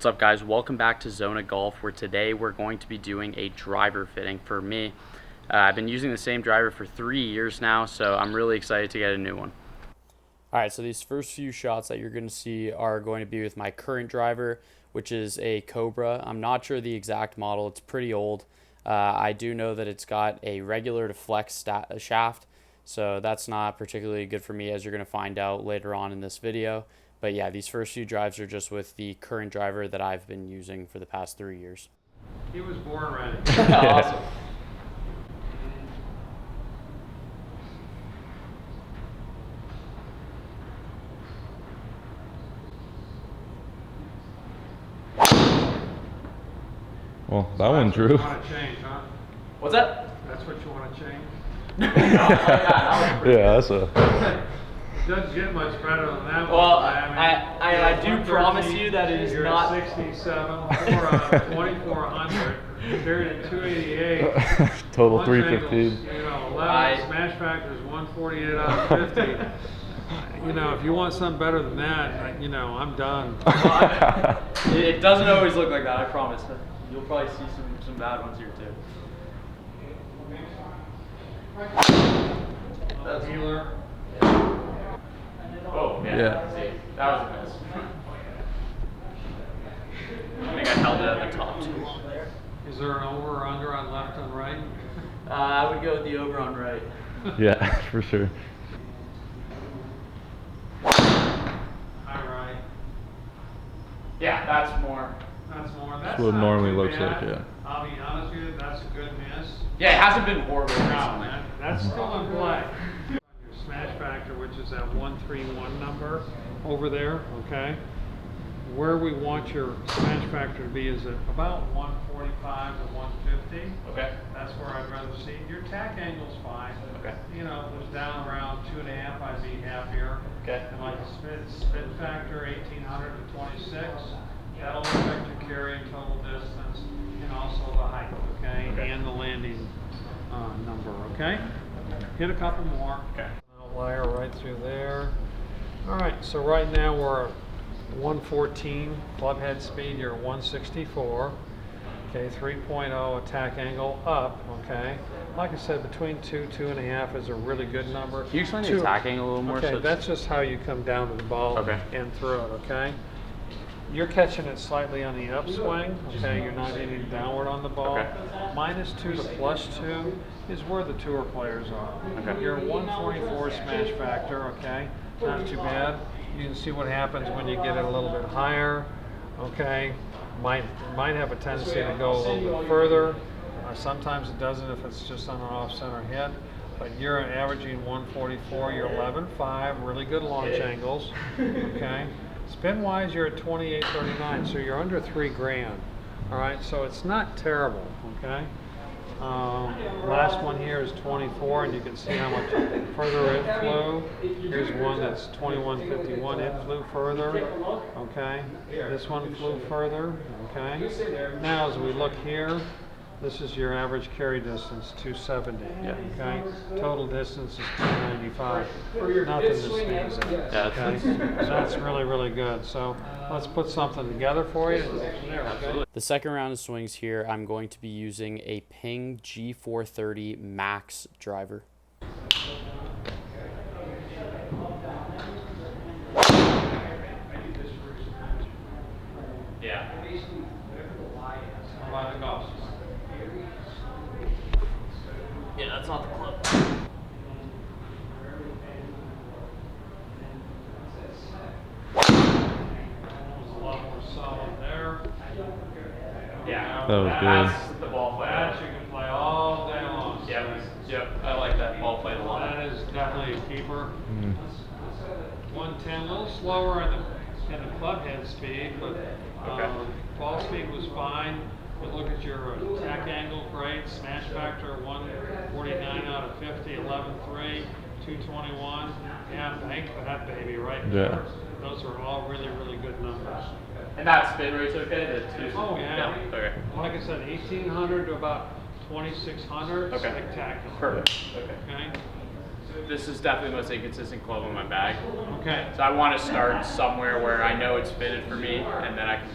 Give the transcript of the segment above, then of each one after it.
What's up, guys? Welcome back to Zona Golf, where today we're going to be doing a driver fitting for me. I've been using the same driver for 3 years now, so I'm really excited to get a new one. All right, so these first few shots that you're going to see are going to be with my current driver, which is a Cobra. I'm not sure the exact model. It's pretty old. I do know that it's got a regular to flex shaft, so that's not particularly good for me, as you're going to find out later on in this video. But yeah, these first few drives are just with the current driver that I've been using for the past 3 years. He was born ready. Awesome. Well, that one drew. You want to change, huh? What's that? That's what you want to change? Yeah, that's a. It doesn't get much better than that one. Well, I I do promise you that it is you're not. At 67 for 2,400. Carried at 288. Total Launch 315. angles, 11. Smash factor is 148 out of 50. If you want something better than that, I'm done. It doesn't always look like that, I promise. You'll probably see some bad ones here too. That's healer. Oh, Yeah. See, that was a miss. I think I held it at the top too long there. Is there an over or under on left and right? I would go with the over on right. Yeah, for sure. High right. Yeah, that's more. That's more. That's what it normally looks like, yeah. I'll be honest with you, that's a good miss. Yeah, it hasn't been horrible No, recently. man, that's still in play. Your smash factor, which is that 131 number over there, okay? Where we want your smash factor to be is at about 145 to 150. Okay. That's where I'd rather see. Your tack angle's fine. Okay. If it was down around 2.5, I'd be happier. Okay. And like a spin factor, 1800 to 26. That'll affect your carry and total distance, and also the height, okay? And the landing number, okay? Hit a couple more. Okay. Outlier right through there. All right, so right now we're at 114 club head speed. You're at 164. Okay, 3.0 attack angle up. Okay, like I said, between 2.5 is a really good number. Can you explain the attack angle a little more? Okay, So that's just how you come down to the ball and throw it. Okay. You're catching it slightly on the upswing, okay? You're not hitting downward on the ball. Okay. -2 to +2 is where the tour players are. Okay. You're 144 smash factor, okay? Not too bad. You can see what happens when you get it a little bit higher, okay? Might have a tendency to go a little bit further. Sometimes it doesn't if it's just on an off-center hit. But you're averaging 144. You're 11.5. Really good launch angles, okay? Spin-wise, you're at 28.39, so you're under $3,000. All right, so it's not terrible. Okay. Last one here is 24, and you can see how much further it flew. Here's one that's 21.51. It flew further. Okay. This one flew further. Okay. Now, as we look here, this is your average carry distance, 270. Yeah. Okay. Total distance is 295. Nothing to sneeze at. Yeah, Okay. That's really, really good. So let's put something together for you. Okay? the second round of swings here, I'm going to be using a Ping G430 Max driver. Yeah. How about the golf? Yeah, that's not the club. A lot more solid there. Yeah. That was That's the ball play. That you can play all day long. Yep. I like that ball play a lot. That is definitely a keeper. 110, a little slower in the club head speed, but ball speed was fine. But look at your attack angle, great. Smash factor, 149 out of 50, 11.3, 221. Yeah, bank that baby right there. Those are all really, really good numbers. And that spin rate's okay? Oh, yeah. Okay. Like I said, 1,800 to about 2,600. Okay. Spectacular. Perfect. Okay. This is definitely the most inconsistent club in my bag. Okay. So I want to start somewhere where I know it's fitted for me, and then I can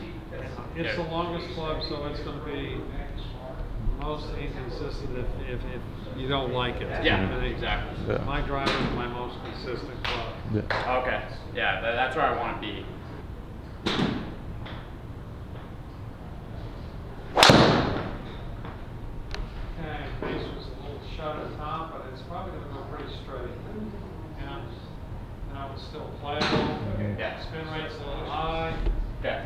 It's the Yeah. longest club, so it's going to be most inconsistent if you don't like it. Yeah, Okay? exactly. Yeah. My driver is my most consistent club. Yeah. Okay. Yeah, that's where I want to be. Okay, base was a little shut at the top, but it's probably going to go pretty straight. Yeah. Now it's still playable. Yeah. Spin rate's a little high. Okay.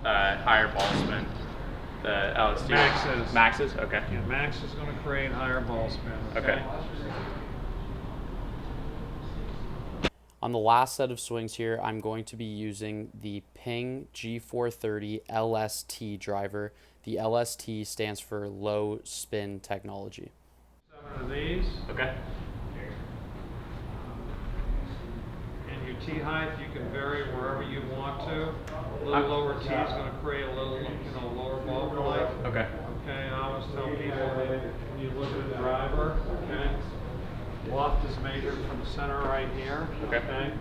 Higher ball spin. The LSD. Maxes. Maxes. Okay. Yeah, max is going to create higher ball spin. Okay. On the last set of swings here, I'm going to be using the Ping G430 LST driver. The LST stands for low spin technology. 7 of these. Okay. And your tee height, you can vary wherever you want to. A little lower tee is going to create a little, lower ball flight. Okay. Okay, I always tell people that when you look at the driver, okay, loft is measured from the center right here. Okay.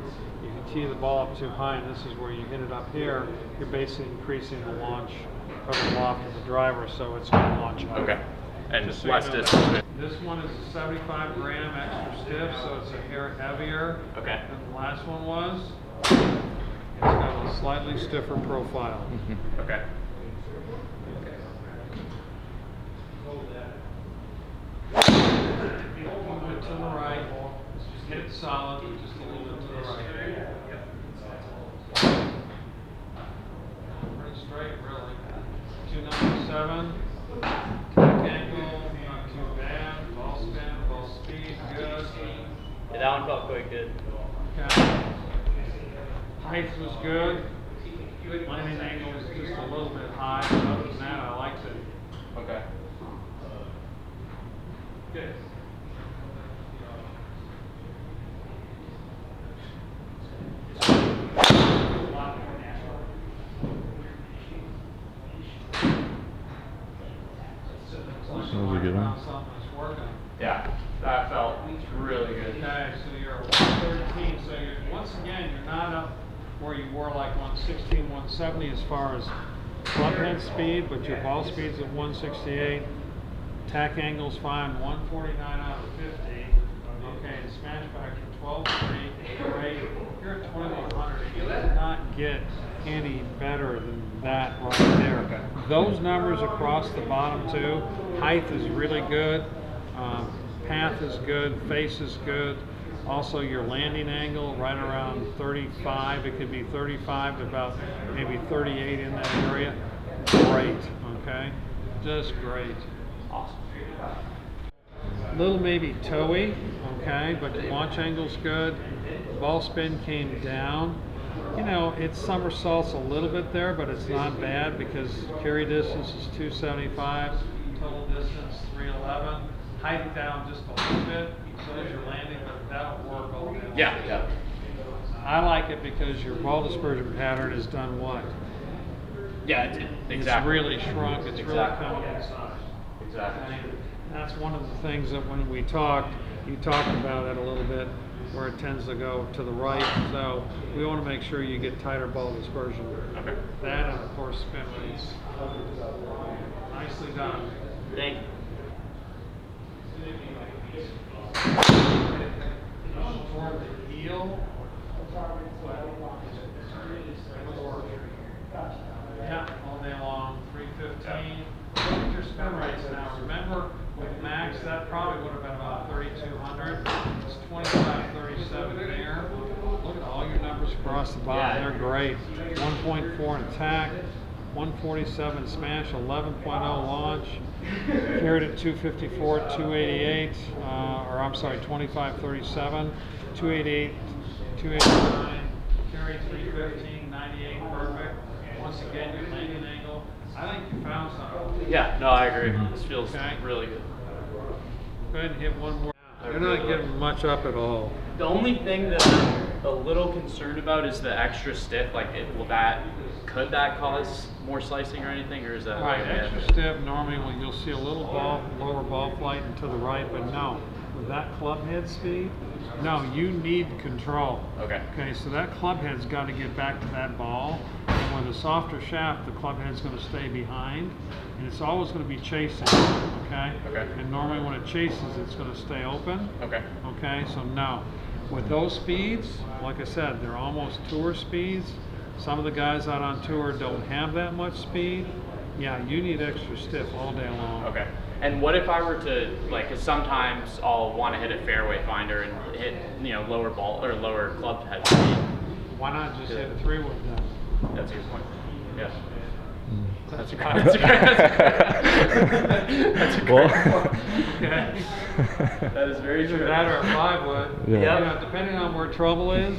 You can tee the ball up too high, and this is where you hit it up here. You're basically increasing the launch of the loft of the driver, so it's going to launch up. Okay. And Just so less you know distance. that. This one is a 75 gram extra stiff, so it's a hair heavier Okay. than the last one was. It's got a slightly stiffer profile. Okay. Move it to the right. Just hit it solid, but just a little bit to the right. Pretty straight, really. 297. Tack angle, not too bad. Ball spin, ball speed, good. Yeah, that one felt quite good. Okay. Height was good. Landing angle was just a little bit high, but other than that, I liked it. Okay. Good. That was a good one. Something that's working. Yeah, that felt really good. Okay, so you're at 113. So you're, once again, you're not up where you were like 116, 170 as far as club head speed, but your ball speed's at 168. Tack angle's fine, 149 out of 50. Okay, the smash factor 12.3. Great. You're at 2100. You cannot get any better than that right there. Those numbers across the bottom too. Height is really good. Path is good. Face is good. Also, your landing angle right around 35. It could be 35 to about maybe 38 in that area. Great. Okay, just great. Awesome. Little maybe toey, okay, but the launch angle's good. Ball spin came down. You know, it somersaults a little bit there, but it's not bad because carry distance is 275, total distance 311. Height down just a little bit, so is your landing, but that'll work all day. Yeah, yeah. I like it because your ball dispersion pattern is done what? Yeah, exactly. It's really shrunk. It's really Exactly. coming inside. Exactly. Okay? That's one of the things that when we talked, you talked about it a little bit, where it tends to go to the right. So we want to make sure you get tighter ball dispersion. Okay. That and of course spin rates. Nicely done. Thank you. Toward the heel. Yeah, all day long, 315. Look at your spin rates now. Remember, with max, that probably would have been about 3,200. It's 2537 there. Look at all your numbers across the bottom. Yeah. They're great. 1.4 in attack, 147 smash, 11.0 launch. Carried at 254, 288, or I'm sorry, 2537, 288, 289, carry 315, 98, perfect. Once again, your landing angle. I think you found something. Yeah, no, I agree. This feels Okay. really good. Go ahead and hit one more. You're not getting much up at all. The only thing that I'm a little concerned about is the extra stiff. Like, could that cause more slicing or anything, or is that? Right, extra stiff. Normally, you'll see a little ball, lower ball flight and to the right, but no. with that club head speed, no, you need control. Okay. Okay, so that club head's got to get back to that ball. And with a softer shaft, the club head's going to stay behind, and it's always going to be chasing. Okay. Okay. And normally when it chases, it's going to stay open. Okay. Okay. So no, with those speeds, like I said, they're almost tour speeds. Some of the guys out on tour don't have that much speed. Yeah, you need extra stiff all day long. Okay. And what if I were to, like, 'cause sometimes I'll want to hit a fairway finder and hit, lower ball or lower club head speed. Why not just hit a 3-wood then? That's a good point. Yeah. That's a That's a great Well, point. Okay. That is very Either true. that or a 5-wood. Yeah. You know, depending on where trouble is,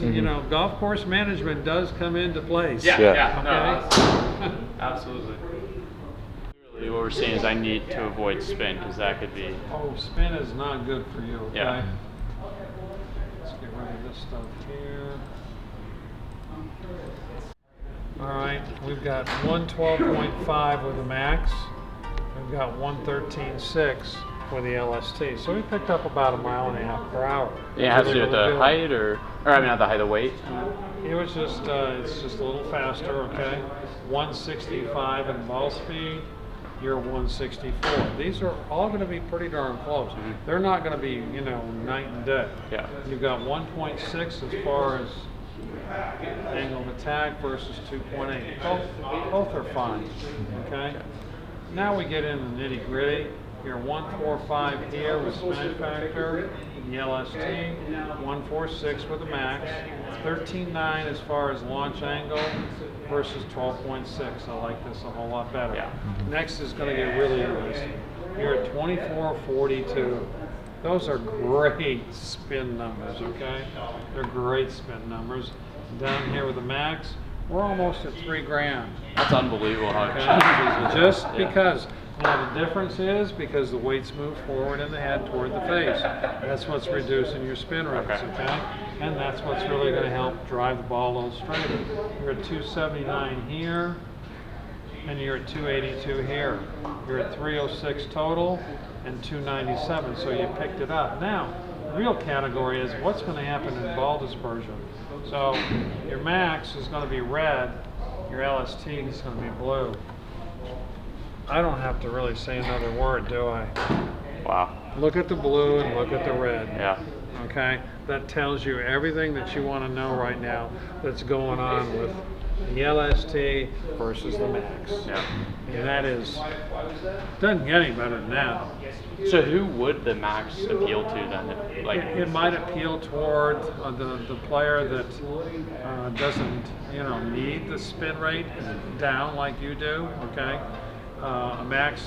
golf course management does come into place. Yeah, Yeah. yeah, no, Okay. absolutely. Really, what we're seeing is I need to avoid spin because that could be. Oh, spin is not good for you, okay? Yeah. Let's get rid of this stuff here. All right, we've got 112.5 with the max. We've got 113.6 with the LST. So we picked up about 1.5 miles per hour. Yeah, it has to do with Really the good. height or I mean not the height, the weight. It was just, it's just a little faster, okay? 165 in ball speed, you're 164. These are all going to be pretty darn close. They're not going to be, night and day. Yeah. You've got 1.6 as far as angle of attack versus 2.8. Both are fine, okay? Now we get in the nitty gritty. You're 145 here with smash factor, the LST, 146 with the max, 13.9 as far as launch angle versus 12.6. I like this a whole lot better. Yeah. Next is going to get really interesting. You're at 24.42. Those are great spin numbers, okay? They're great spin numbers. Down here with the max, we're almost at $3,000. That's unbelievable how it Okay? changes. Just Yeah. because. Now the difference is because the weights move forward in the head toward the face. That's what's reducing your spin rates, okay? And that's what's really going to help drive the ball a little straighter. You're at 279 here, and you're at 282 here. You're at 306 total and 297, so you picked it up. Now, the real category is what's going to happen in ball dispersion. So your max is going to be red, your LST is going to be blue. I don't have to really say another word, do I? Wow. Look at the blue and look at the red. Yeah. Okay? That tells you everything that you want to know right now that's going on with the LST versus the max. Yeah. And that doesn't get any better than that. So who would the max appeal to then? Like, It might appeal toward the player that doesn't, need the spin rate down like you do. Okay, a max,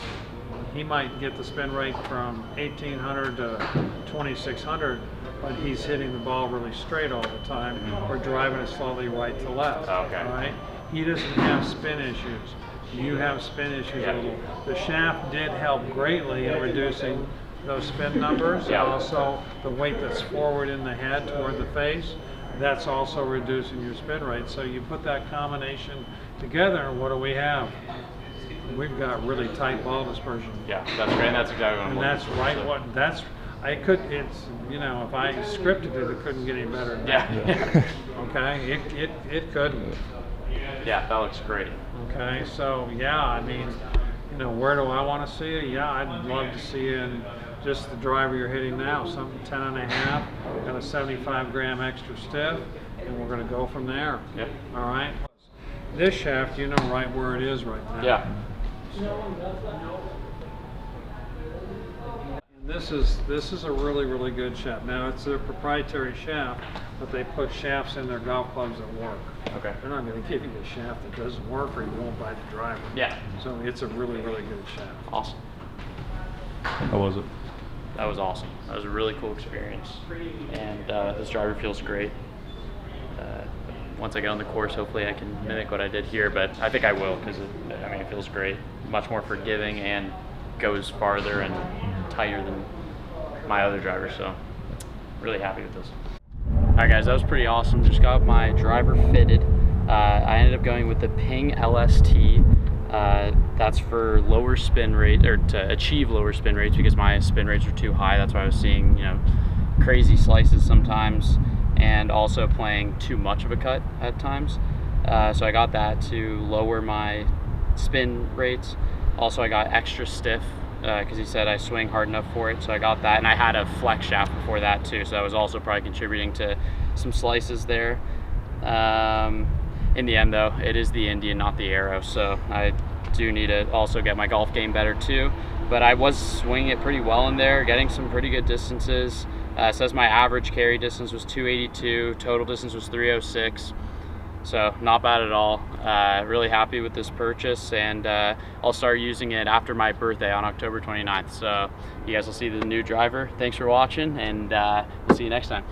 he might get the spin rate from 1800 to 2600, but he's hitting the ball really straight all the time, or driving it slowly right to left. Okay. All right, he doesn't have spin issues. You have spin issues a little. The shaft did help greatly in reducing those spin numbers. Yeah. And also the weight that's forward in the head toward the face, that's also reducing your spin rate. So you put that combination together, and what do we have? We've got really tight ball dispersion. yeah, that's great. And that's exactly what I'm And looking that's for, right so. what that's it's if I scripted it, it couldn't get any better than Yeah. that. Okay? It couldn't. Yeah, that looks great. Okay, so yeah, I mean, where do I want to see you? Yeah, I'd love to see you in just the driver you're hitting now, something 10.5, got a 75 gram extra stiff, and we're going to go from there. Yeah. All right. This shaft, you know right where it is right now. Yeah. And this is a really, really good shaft. Now it's their proprietary shaft, but they put shafts in their golf clubs that work. Okay. They're not going to give you a shaft that doesn't work, or you won't buy the driver. Yeah. So it's a really, really good shaft. Awesome. how was it? That was awesome. That was a really cool experience, and this driver feels great. Once I get on the course, hopefully I can mimic what I did here, but I think I will because it feels great. Much more forgiving and goes farther and tighter than my other driver, so really happy with this. All right, guys, that was pretty awesome. Just got my driver fitted. I ended up going with the Ping LST. That's for lower spin rate, or to achieve lower spin rates, because my spin rates were too high. That's why I was seeing, crazy slices sometimes, and also playing too much of a cut at times. So I got that to lower my spin rates. Also, I got extra stiff because he said I swing hard enough for it, so I got that. And I had a flex shaft before that too, so that was also probably contributing to some slices there. In the end though, it is the Indian, not the arrow, so I do need to also get my golf game better too. But I was swinging it pretty well in there, getting some pretty good distances. It says my average carry distance was 282, total distance was 306. So not bad at all. Really happy with this purchase, and I'll start using it after my birthday on October 29th. So you guys will see the new driver. Thanks for watching, and we'll see you next time.